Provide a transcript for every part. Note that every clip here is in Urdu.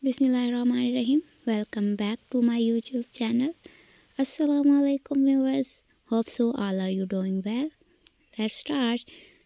Bismillahirrahmanirrahim. Welcome back to my YouTube channel. Assalamu alaikum viewers. Hope so all are you doing well. Let's start.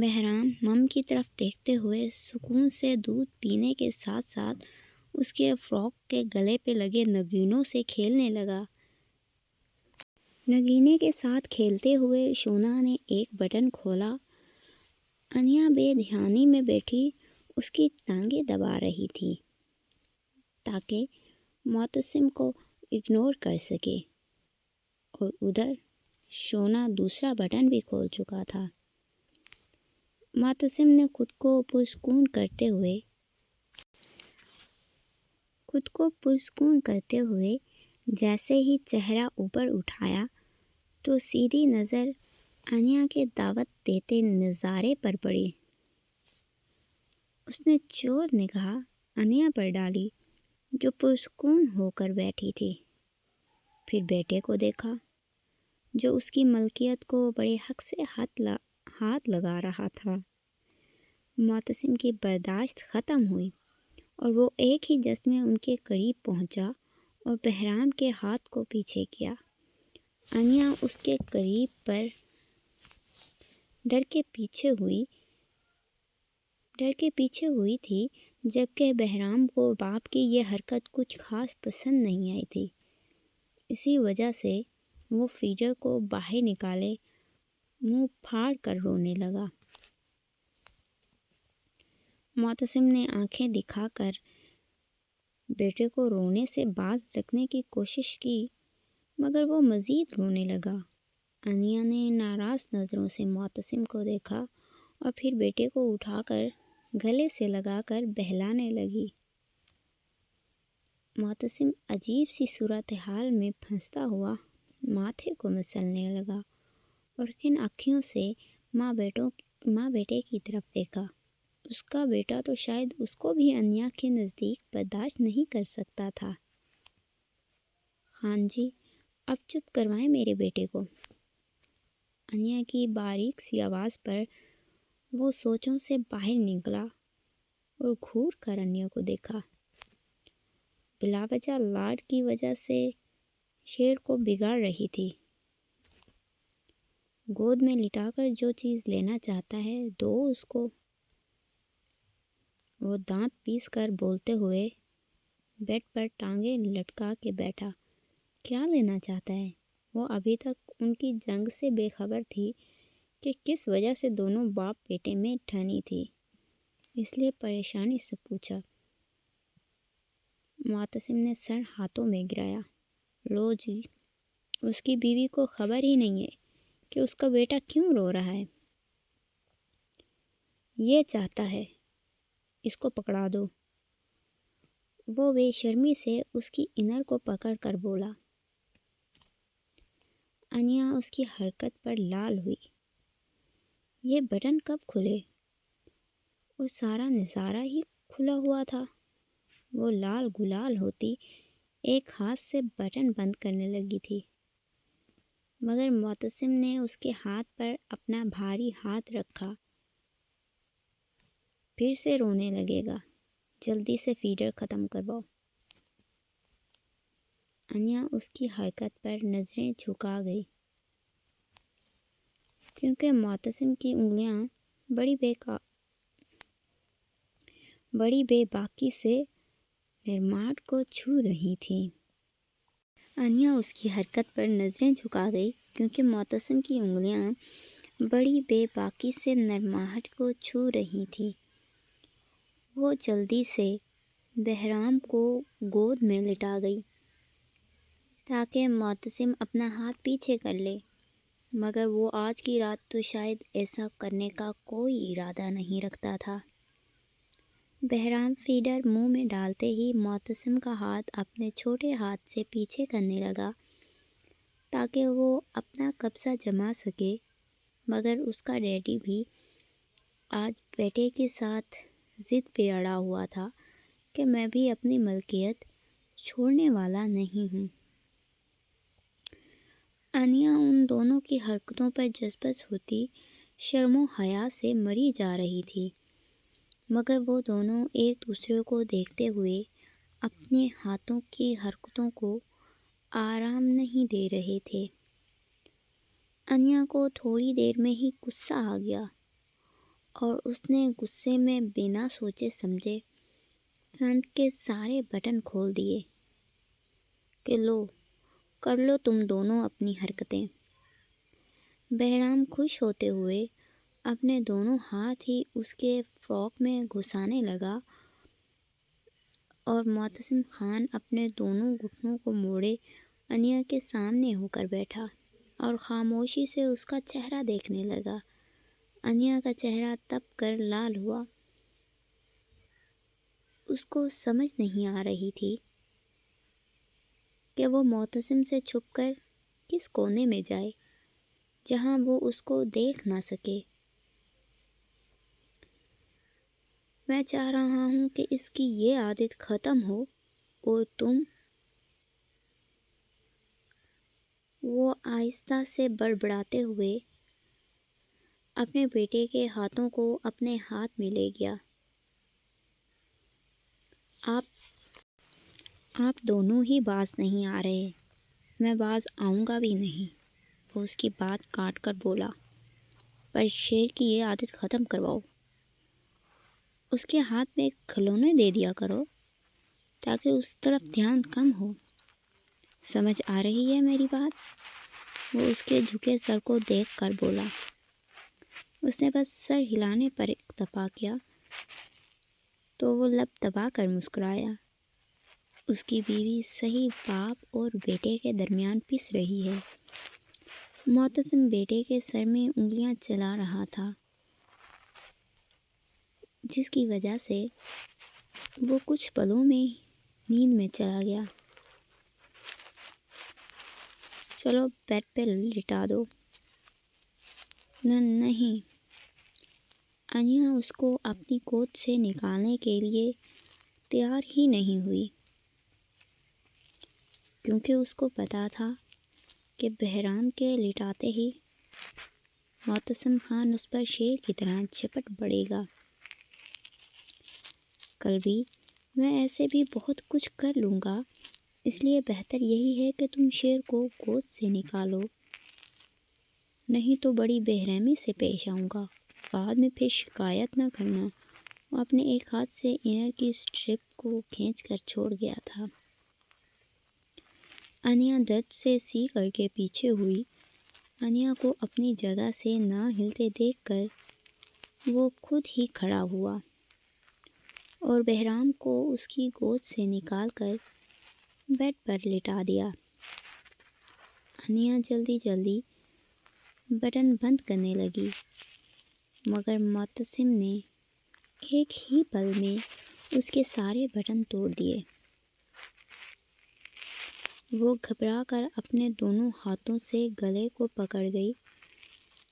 Bahram مم کی طرف دیکھتے ہوئے سکون سے دودھ پینے کے ساتھ ساتھ اس کے فراک کے گلے پہ لگے نگینوں سے کھیلنے لگا۔ نگینے کے ساتھ کھیلتے ہوئے شونا نے ایک بٹن کھولا۔ انیا بے دھیانی میں بیٹھی اس کی ٹانگیں دبا رہی تھی تاکہ معتصم کو اگنور کر سکے، اور ادھر شونا دوسرا بٹن بھی کھول چکا تھا۔ معتصم نے خود کو پرسکون کرتے ہوئے جیسے ہی چہرہ اوپر اٹھایا تو سیدھی نظر انیا کے دعوت دیتے نظارے پر پڑی۔ اس نے چور نگاہ انیا پر ڈالی جو پرسکون ہو کر بیٹھی تھی، پھر بیٹے کو دیکھا جو اس کی ملکیت کو بڑے حق سے ہاتھ لگا رہا تھا۔ معتصم کی برداشت ختم ہوئی اور وہ ایک ہی جست میں ان کے قریب پہنچا اور بہرام کے ہاتھ کو پیچھے کیا۔ انیا اس کے قریب پر ڈر کے پیچھے ہوئی تھی، جبکہ بہرام کو باپ کی یہ حرکت کچھ خاص پسند نہیں آئی تھی۔ اسی وجہ سے وہ فیڈر کو باہر نکالے منہ پھاڑ کر رونے لگا۔ معتصم نے آنکھیں دکھا کر بیٹے کو رونے سے باز رکھنے کی کوشش کی، مگر وہ مزید رونے لگا۔ انیا نے ناراض نظروں سے معتصم کو دیکھا اور پھر بیٹے کو اٹھا کر گلے سے لگا کر بہلانے لگی۔ معتصم عجیب سی صورتحال میں پھنستا ہوا ماتھے کو مسلنے لگا اور کن آنکھوں سے ماں بیٹے کی طرف دیکھا۔ اس کا بیٹا تو شاید اس کو بھی انیا کے نزدیک برداشت نہیں کر سکتا تھا۔ خان جی، اب چپ کروائیں میرے بیٹے کو۔ انیا کی باریک سی آواز پر وہ سوچوں سے باہر نکلا اور گھور کر انیا کو دیکھا۔ بلا وجہ لاڈ کی وجہ سے شیر کو بگاڑ رہی تھی۔ گود میں لٹا کر جو چیز لینا چاہتا ہے دو اس کو۔ وہ دانت پیس کر بولتے ہوئے بیڈ پر ٹانگیں لٹکا کے بیٹھا۔ کیا لینا چاہتا ہے؟ وہ ابھی تک ان کی جنگ سے بے خبر تھی کہ کس وجہ سے دونوں باپ بیٹے میں ٹھنی تھی، اس لیے پریشانی سے پوچھا۔ معتصم نے سر ہاتھوں میں گرایا۔ لو جی، اس کی بیوی کو خبر ہی نہیں ہے کہ اس کا بیٹا کیوں رو رہا ہے۔ یہ چاہتا ہے اس کو پکڑا دو۔ وہ بے شرمی سے اس کی انر کو پکڑ کر بولا۔ انیا اس کی حرکت پر لال ہوئی۔ یہ بٹن کب کھلے؟ اور سارا نظارہ ہی کھلا ہوا تھا۔ وہ لال گلال ہوتی ایک ہاتھ سے بٹن بند کرنے لگی تھی، مگر معتصم نے اس کے ہاتھ پر اپنا بھاری ہاتھ رکھا۔ پھر سے رونے لگے گا، جلدی سے فیڈر ختم کرواؤ۔ انیا اس کی حرکت پر نظریں جھکا گئی، کیونکہ معتصم کی انگلیاں بڑی بے باکی سے نرماٹ کو چھو رہی تھیں۔ انیا اس کی حرکت پر نظریں جھکا گئی کیونکہ معتصم کی انگلیاں بڑی بے باکی سے نرماہٹ کو چھو رہی تھیں۔ وہ جلدی سے بہرام کو گود میں لٹا گئی تاکہ معتصم اپنا ہاتھ پیچھے کر لے، مگر وہ آج کی رات تو شاید ایسا کرنے کا کوئی ارادہ نہیں رکھتا تھا۔ بہرام فیڈر منہ میں ڈالتے ہی معتصم کا ہاتھ اپنے چھوٹے ہاتھ سے پیچھے کرنے لگا تاکہ وہ اپنا قبضہ جما سکے، مگر اس کا ڈیڈی بھی آج بیٹے کے ساتھ ضد پہ اڑا ہوا تھا کہ میں بھی اپنی ملکیت چھوڑنے والا نہیں ہوں۔ انیا ان دونوں کی حرکتوں پر جذبس ہوتی شرم و حیا سے مری جا رہی تھی، مگر وہ دونوں ایک دوسرے کو دیکھتے ہوئے اپنے ہاتھوں کی حرکتوں کو آرام نہیں دے رہے تھے۔ انیا کو تھوڑی دیر میں ہی غصہ آ گیا اور اس نے غصے میں بنا سوچے سمجھے فرنٹ کے سارے بٹن کھول دیے کہ لو کر لو تم دونوں اپنی حرکتیں۔ بہرام خوش ہوتے ہوئے اپنے دونوں ہاتھ ہی اس کے فراک میں گھسانے لگا اور معتصم خان اپنے دونوں گھٹنوں کو موڑے انیا کے سامنے ہو کر بیٹھا اور خاموشی سے اس کا چہرہ دیکھنے لگا۔ انیا کا چہرہ تپ کر لال ہوا۔ اس کو سمجھ نہیں آ رہی تھی کہ وہ معتصم سے چھپ کر کس کونے میں جائے جہاں وہ اس کو دیکھ نہ سکے۔ میں چاہ رہا ہوں کہ اس کی یہ عادت ختم ہو اور تم، وہ آہستہ سے بڑبڑاتے ہوئے اپنے بیٹے کے ہاتھوں کو اپنے ہاتھ میں لے گیا۔ آپ دونوں ہی باز نہیں آ رہے، میں باز آؤں گا بھی نہیں، وہ اس کی بات کاٹ کر بولا، پر شیر کی یہ عادت ختم کرواؤ۔ اس کے ہاتھ میں کھلونے دے دیا کرو تاکہ اس طرف دھیان کم ہو۔ سمجھ آ رہی ہے میری بات؟ وہ اس کے جھکے سر کو دیکھ کر بولا۔ اس نے بس سر ہلانے پر اکتفا کیا تو وہ لب دبا کر مسکرایا۔ اس کی بیوی صحیح باپ اور بیٹے کے درمیان پس رہی ہے۔ معتصم بیٹے کے سر میں انگلیاں چلا رہا تھا، جس کی وجہ سے وہ کچھ پلوں میں نیند میں چلا گیا۔ چلو بیڈ پہ لٹا دو۔ نہیں، انیا اس کو اپنی گود سے نکالنے کے لیے تیار ہی نہیں ہوئی، کیونکہ اس کو پتہ تھا کہ بہرام کے لٹاتے ہی معتصم خان اس پر شیر کی طرح جھپٹ پڑے گا۔ قلبی، میں ایسے بھی بہت کچھ کر لوں گا، اس لیے بہتر یہی ہے کہ تم شیر کو گود سے نکالو، نہیں تو بڑی بے رحمی سے پیش آؤں گا، بعد میں پھر شکایت نہ کرنا۔ وہ اپنے ایک ہاتھ سے انر کی اسٹرپ کو کھینچ کر چھوڑ گیا تھا۔ انیا درد سے سی کر کے پیچھے ہوئی۔ انیا کو اپنی جگہ سے نہ ہلتے دیکھ کر وہ خود ہی کھڑا ہوا اور بہرام کو اس کی گود سے نکال کر بیڈ پر لٹا دیا۔ انیا جلدی جلدی بٹن بند کرنے لگی، مگر معتصم نے ایک ہی پل میں اس کے سارے بٹن توڑ دیے۔ وہ گھبرا کر اپنے دونوں ہاتھوں سے گلے کو پکڑ گئی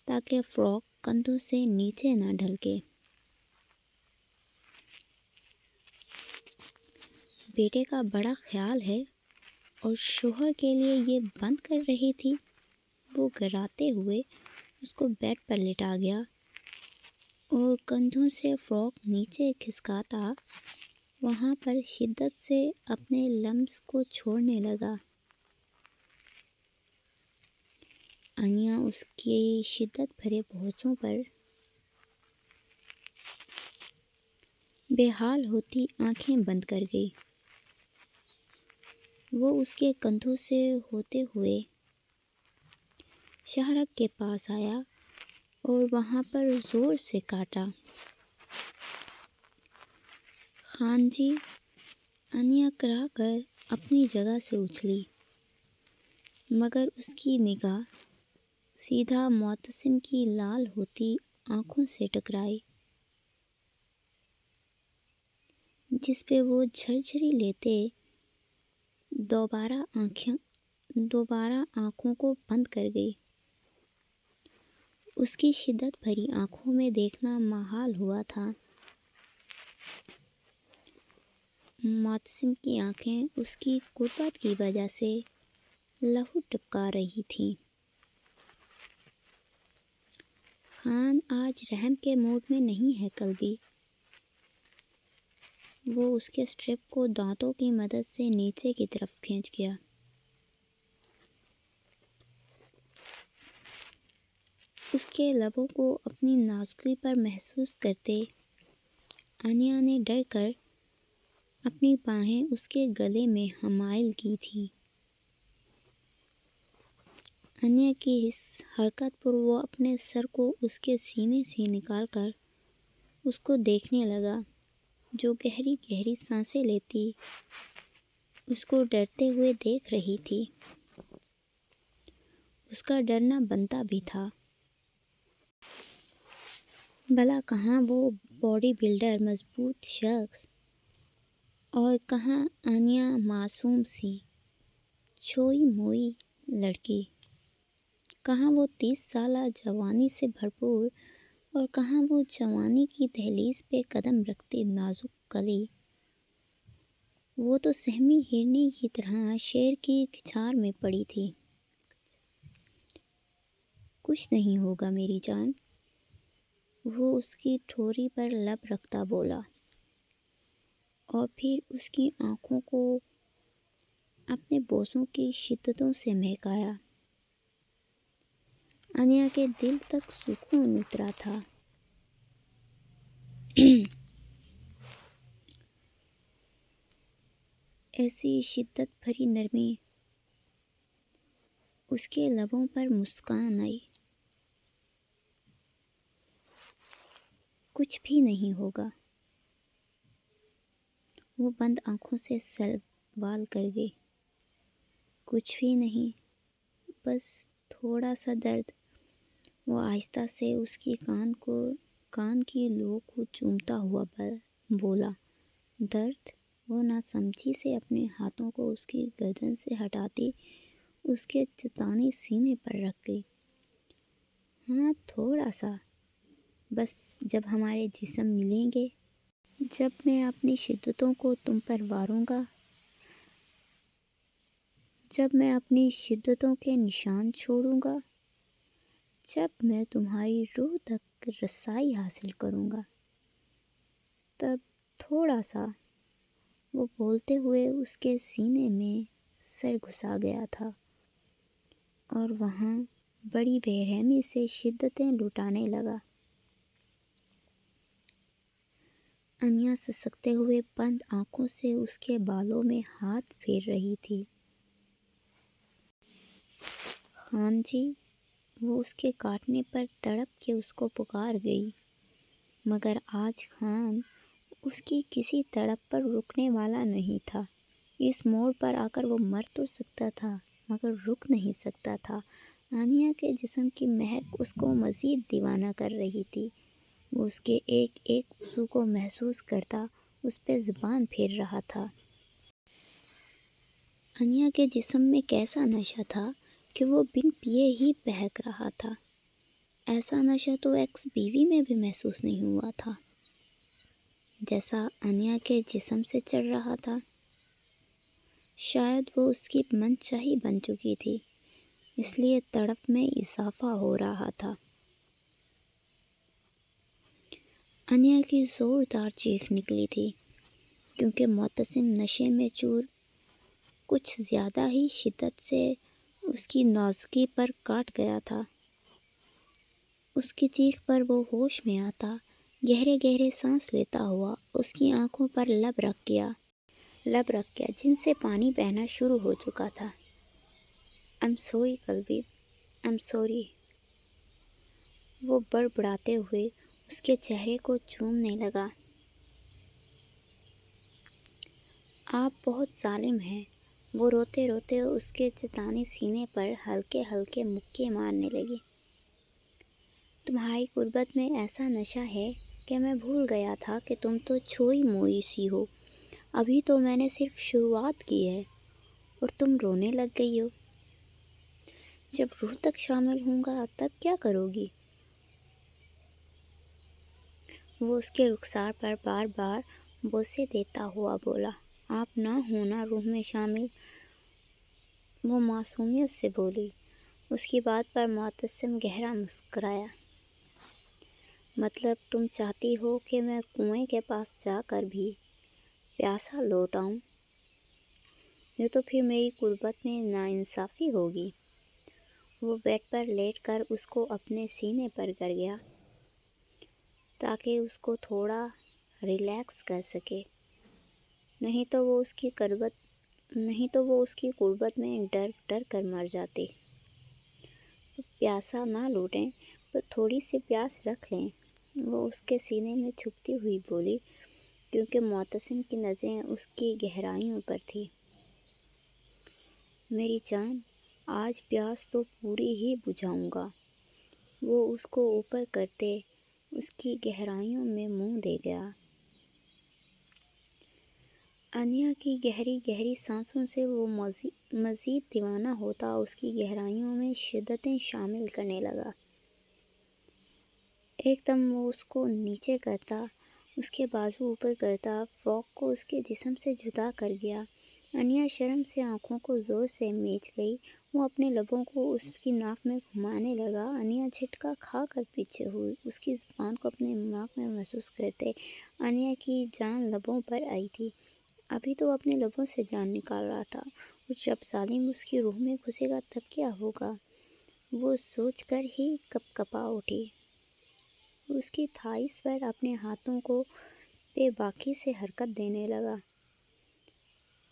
تاکہ فراک کندھوں سے نیچے نہ ڈھلکے۔ بیٹے کا بڑا خیال ہے اور شوہر کے لیے یہ بند کر رہی تھی۔ وہ گراتے ہوئے اس کو بیڈ پر لٹا گیا اور کندھوں سے فراک نیچے کھسکاتا وہاں پر شدت سے اپنے لمس کو چھوڑنے لگا۔ انیا اس کی شدت بھرے بوسوں پر بے حال ہوتی آنکھیں بند کر گئی۔ وہ اس کے کندھوں سے ہوتے ہوئے شاہرگ کے پاس آیا اور وہاں پر زور سے کاٹا۔ خان جی! انیا کرا کر اپنی جگہ سے اچھلی، مگر اس کی نگاہ سیدھا معتصم کی لال ہوتی آنکھوں سے ٹکرائی، جس پہ وہ جھرجھری لیتے دوبارہ آنکھوں کو بند کر گئی۔ اس کی شدت بھری آنکھوں میں دیکھنا محال ہوا تھا۔ معتصم کی آنکھیں اس کی قوت کی وجہ سے لہو ٹپکا رہی تھیں۔ خان آج رحم کے موڈ میں نہیں ہے قلبی۔ وہ اس کے اسٹرپ کو دانتوں کی مدد سے نیچے کی طرف کھینچ گیا۔ اس کے لبوں کو اپنی نازکی پر محسوس کرتے انیا نے ڈر کر اپنی باہیں اس کے گلے میں حمائل کی تھیں۔ انیا کی اس حرکت پر وہ اپنے سر کو اس کے سینے سے نکال کر اس کو دیکھنے لگا، جو گہری گہری سانسیں لیتی اس کو ڈرتے ہوئے دیکھ رہی تھی۔ اس کا ڈرنا بنتا بھی تھا۔ بھلا کہاں وہ باڈی بلڈر مضبوط شخص اور کہاں انیا معصوم سی چھوئی موئی لڑکی، کہاں وہ 30 سالہ جوانی سے بھرپور اور کہاں وہ جوانی کی دہلیز پہ قدم رکھتی نازک کلی۔ وہ تو سہمی ہرنی کی طرح شیر کی کچھار میں پڑی تھی۔ کچھ نہیں ہوگا میری جان، وہ اس کی ٹھوری پر لب رکھتا بولا، اور پھر اس کی آنکھوں کو اپنے بوسوں کی شدتوں سے مہکایا۔ انیا کے دل تک سکون اترا تھا۔ ایسی شدت بھری نرمی، اس کے لبوں پر مسکان آئی۔ کچھ بھی نہیں ہوگا۔ وہ بند آنکھوں سے سوال کر گئی، کچھ بھی نہیں، بس تھوڑا سا درد۔ وہ آہستہ سے اس کی کان کی لو کو چومتا ہوا بولا، درد؟ وہ ناسمجھی سے اپنے ہاتھوں کو اس کی گردن سے ہٹاتی اس کے چتانی سینے پر رکھ گئی۔ ہاں تھوڑا سا، بس جب ہمارے جسم ملیں گے، جب میں اپنی شدتوں کو تم پر واروں گا، جب میں اپنی شدتوں کے نشان چھوڑوں گا، جب میں تمہاری روح تک رسائی حاصل کروں گا، تب تھوڑا سا۔ وہ بولتے ہوئے اس کے سینے میں سر گھسا گیا تھا اور وہاں بڑی بے رحمی سے شدتیں لٹانے لگا۔ انیا سسکتے ہوئے بند آنکھوں سے اس کے بالوں میں ہاتھ پھیر رہی تھی۔ خان جی، وہ اس کے کاٹنے پر تڑپ کے اس کو پکار گئی، مگر آج خان اس کی کسی تڑپ پر رکنے والا نہیں تھا۔ اس موڑ پر آ کر وہ مر تو سکتا تھا مگر رک نہیں سکتا تھا۔ انیا کے جسم کی مہک اس کو مزید دیوانہ کر رہی تھی۔ وہ اس کے ایک ایک عضو کو محسوس کرتا اس پہ زبان پھیر رہا تھا۔ انیا کے جسم میں کیسا نشہ تھا کہ وہ بن پیے ہی بہک رہا تھا۔ ایسا نشہ تو ایکس بیوی میں بھی محسوس نہیں ہوا تھا، جیسا انیا کے جسم سے چڑھ رہا تھا۔ شاید وہ اس کی من چاہی بن چکی تھی، اس لیے تڑپ میں اضافہ ہو رہا تھا۔ انیا کی زوردار چیخ نکلی تھی، کیونکہ معتصم نشے میں چور کچھ زیادہ ہی شدت سے اس کی نازکی پر کاٹ گیا تھا۔ اس کی چیخ پر وہ ہوش میں آتا گہرے گہرے سانس لیتا ہوا اس کی آنکھوں پر لب رکھ گیا جن سے پانی بہنا شروع ہو چکا تھا۔ I'm sorry قلبی، I'm sorry۔ وہ بڑبڑاتے ہوئے اس کے چہرے کو چومنے لگا۔ آپ بہت ظالم ہیں۔ وہ روتے روتے اس کے چتانے سینے پر ہلکے ہلکے مکے مارنے لگی۔ تمہاری قربت میں ایسا نشہ ہے کہ میں بھول گیا تھا کہ تم تو چھوئی موئی سی ہو۔ ابھی تو میں نے صرف شروعات کی ہے اور تم رونے لگ گئی ہو۔ جب روح تک شامل ہوں گا تب کیا کرو گی؟ وہ اس کے رخسار پر بار بار بوسے دیتا ہوا بولا، آپ نہ ہونا روح میں شامل۔ وہ معصومیت سے بولی۔ اس کی بات پر معتصم گہرا مسکرایا۔ مطلب تم چاہتی ہو کہ میں کنویں کے پاس جا کر بھی پیاسا لوٹ آؤں؟ یہ تو پھر میری قربت میں ناانصافی ہوگی۔ وہ بیڈ پر لیٹ کر اس کو اپنے سینے پر کر گیا تاکہ اس کو تھوڑا ریلیکس کر سکے، نہیں تو وہ اس کی قربت میں ڈر ڈر کر مر جاتی۔ پیاسا نہ لوٹیں پر تھوڑی سی پیاس رکھ لیں، وہ اس کے سینے میں چھپتی ہوئی بولی، کیونکہ معتصم کی نظریں اس کی گہرائیوں پر تھیں۔ میری جان، آج پیاس تو پوری ہی بجھاؤں گا۔ وہ اس کو اوپر کرتے اس کی گہرائیوں میں منہ دے گیا۔ انیا کی گہری گہری سانسوں سے وہ مزید دیوانہ ہوتا اس کی گہرائیوں میں شدتیں شامل کرنے لگا۔ ایک دم وہ اس کو نیچے کرتا، اس کے بازو اوپر کرتا، فراک کو اس کے جسم سے جدا کر گیا۔ انیا شرم سے آنکھوں کو زور سے میچ گئی، وہ اپنے لبوں کو اس کی ناک میں گھمانے لگا۔ انیا جھٹکا کھا کر پیچھے ہوئی، اس کی زبان کو اپنے ناک میں محسوس کرتے انیا کی جان لبوں پر آئی تھی۔ ابھی تو اپنے لبوں سے جان نکال رہا تھا، اور جب ظالم اس کی روح میں گھسے گا تب کیا ہوگا، وہ سوچ کر ہی کپ کپا اٹھی۔ اس کی تھائس پر اپنے ہاتھوں کو بے باکی سے حرکت دینے لگا۔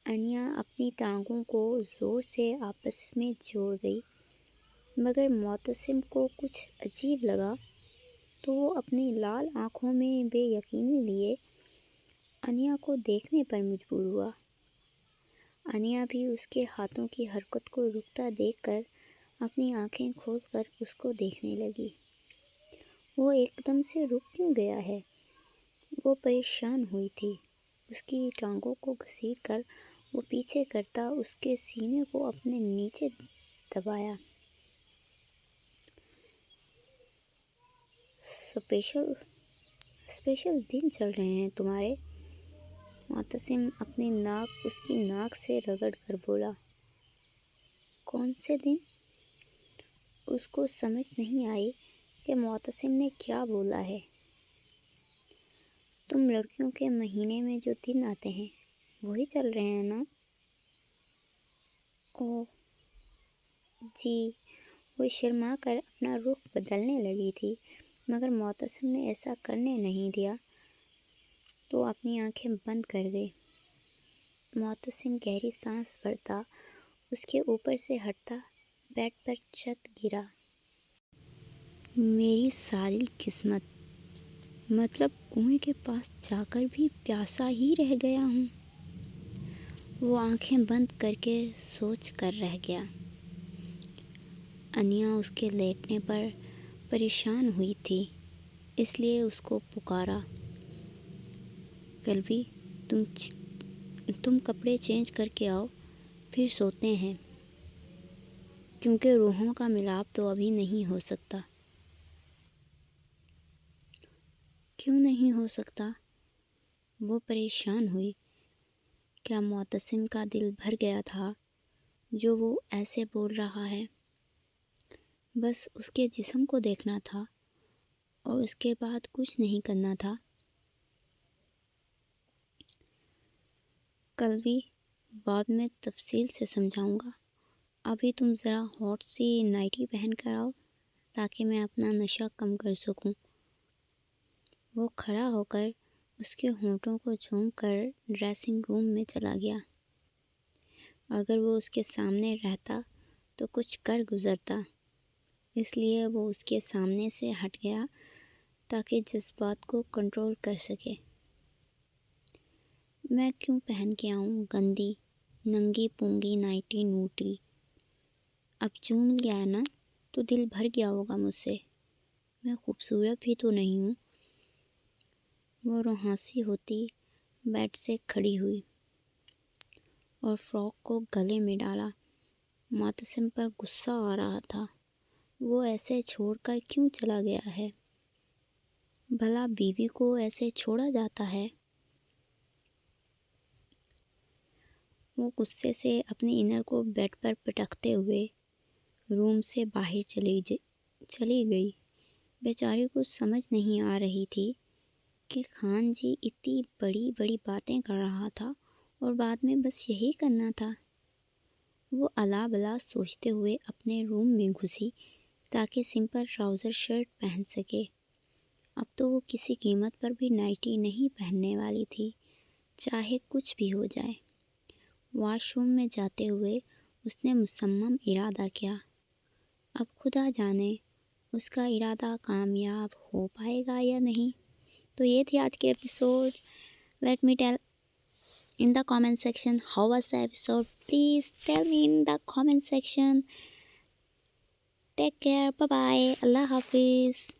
انیا اپنی ٹانگوں کو زور سے آپس میں جوڑ گئی، مگر معتصم کو کچھ عجیب لگا تو وہ اپنی لال آنکھوں میں بے یقینی لیے انیا کو دیکھنے پر مجبور ہوا۔ انیا بھی اس کے ہاتھوں کی حرکت کو رکتا دیکھ کر اپنی آنکھیں کھول کر اس کو دیکھنے لگی۔ وہ ایک دم سے رک کیوں گیا ہے؟ وہ پریشان ہوئی تھی۔ اس کی ٹانگوں کو گھسیٹ کر وہ پیچھے کرتا اس کے سینے کو اپنے نیچے دبایا۔ اسپیشل دن چل رہے ہیں تمہارے؟ معتصم اپنی ناک اس کی ناک سے رگڑ کر بولا۔ کون سے دن؟ اس کو سمجھ نہیں آئی کہ معتصم نے کیا بولا ہے۔ تم لڑکیوں کے مہینے میں جو دن آتے ہیں وہی چل رہے ہیں نا؟ اوہ جی، وہ شرما کر اپنا رخ بدلنے لگی تھی، مگر معتصم نے ایسا کرنے نہیں دیا تو اپنی آنکھیں بند کر گئی۔ معتصم گہری سانس بھرتا، اس کے اوپر سے ہٹتا، بیڈ پر چت گرا۔ میری ساری قسمت، مطلب کنویں کے پاس جا کر بھی پیاسا ہی رہ گیا ہوں۔ وہ آنکھیں بند کر کے سوچ کر رہ گیا۔ انیا اس کے لیٹنے پر پریشان ہوئی تھی، اس لیے اس کو پکارا۔ قلبی، تم کپڑے چینج کر کے آؤ، پھر سوتے ہیں، کیونکہ روحوں کا ملاپ تو ابھی نہیں ہو سکتا۔ کیوں نہیں ہو سکتا؟ وہ پریشان ہوئی۔ کیا معتصم کا دل بھر گیا تھا جو وہ ایسے بول رہا ہے؟ بس اس کے جسم کو دیکھنا تھا اور اس کے بعد کچھ نہیں کرنا تھا۔ قلبی، بعد میں تفصیل سے سمجھاؤں گا، ابھی تم ذرا ہاٹ سی نائٹی پہن کر آؤ تاکہ میں اپنا نشہ کم کر سکوں۔ وہ کھڑا ہو کر اس کے ہونٹوں کو چوم کر ڈریسنگ روم میں چلا گیا۔ اگر وہ اس کے سامنے رہتا تو کچھ کر گزرتا، اس لیے وہ اس کے سامنے سے ہٹ گیا تاکہ جذبات کو کنٹرول کر سکے۔ میں کیوں پہن کے آؤں گندی ننگی پونگی نائٹی نوٹی؟ اب چوم لیا ہے نا تو دل بھر گیا ہوگا مجھ سے، میں خوبصورت بھی تو نہیں ہوں۔ وہ روحانسی ہوتی بیڈ سے کھڑی ہوئی اور فراک کو گلے میں ڈالا۔ معتصم پر غصہ آ رہا تھا، وہ ایسے چھوڑ کر کیوں چلا گیا ہے؟ بھلا بیوی کو ایسے چھوڑا جاتا ہے؟ وہ غصے سے اپنی انر کو بیڈ پر پٹکتے ہوئے روم سے باہر چلی گئی۔ بیچاری کو سمجھ نہیں آ رہی تھی کہ خان جی اتنی بڑی بڑی باتیں کر رہا تھا اور بعد میں بس یہی کرنا تھا۔ وہ الا بلا سوچتے ہوئے اپنے روم میں گھسی تاکہ سمپل ٹراؤزر شرٹ پہن سکے۔ اب تو وہ کسی قیمت پر بھی نائٹی نہیں پہننے والی تھی، چاہے کچھ بھی ہو جائے۔ واش روم میں جاتے ہوئے اس نے مصمم ارادہ کیا، اب خدا جانے اس کا ارادہ کامیاب ہو پائے گا یا نہیں۔ تو یہ تھی آج کے episode. Let me tell in the comment section how was the episode. Please tell me in the comment section. Take care. Bye bye. Allah Hafiz.